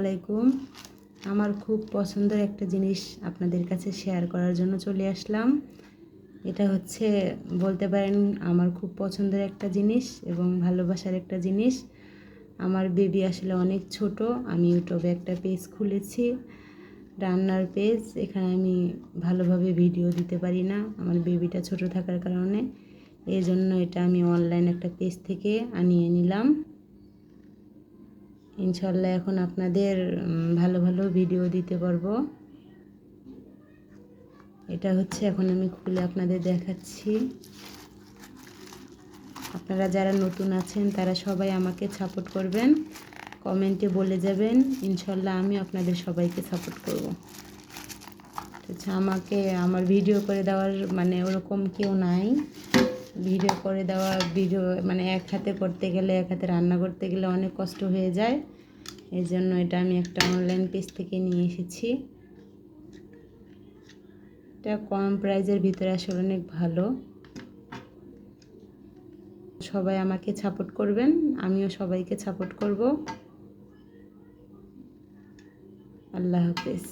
আলাইকুম। আমার খুব পছন্দের একটা জিনিস আপনাদের কাছে শেয়ার করার জন্য চলে আসলাম। এটা হচ্ছে বলতে পারেন আমার খুব পছন্দের একটা জিনিস এবং ভালোবাসার একটা জিনিস। আমার বেবি আসলে অনেক ছোট। আমি ইউটিউবে একটা পেজ খুলেছি, রান্নার পেজ। এখানে আমি ভালোভাবে ভিডিও দিতে পারি না, আমার বেবিটা ছোট থাকার কারণে। এই জন্য এটা আমি অনলাইন একটা পেজ থেকে আনিয়ে নিলাম। ইনশাল্লাহ এখন আপনাদের ভালো ভালো ভিডিও দিতে পারবো। এটা হচ্ছে এখন আমি খুলে আপনাদের দেখাচ্ছি। আপনারা যারা নতুন আছেন তারা সবাই আমাকে সাপোর্ট করবেন, কমেন্টে বলে যাবেন। ইনশাল্লাহ আমি আপনাদের সবাইকে সাপোর্ট করব। আচ্ছা, আমাকে আমার ভিডিও করে দেওয়ার মানে ওরকম কেউ নাই। ভিডিও করে দেওয়া ভিডিও মানে এক হাতে করতে গেলে, এক হাতে রান্না করতে গেলে অনেক কষ্ট হয়ে যায়। এই জন্য এটা আমি একটা অনলাইন পেজ থেকে নিয়ে এসেছি। এটা কম প্রাইজের ভিতরে আসলে অনেক ভালো। সবাই আমাকে সাপোর্ট করবেন, আমিও সবাইকে সাপোর্ট করব। আল্লাহ হাফেজ।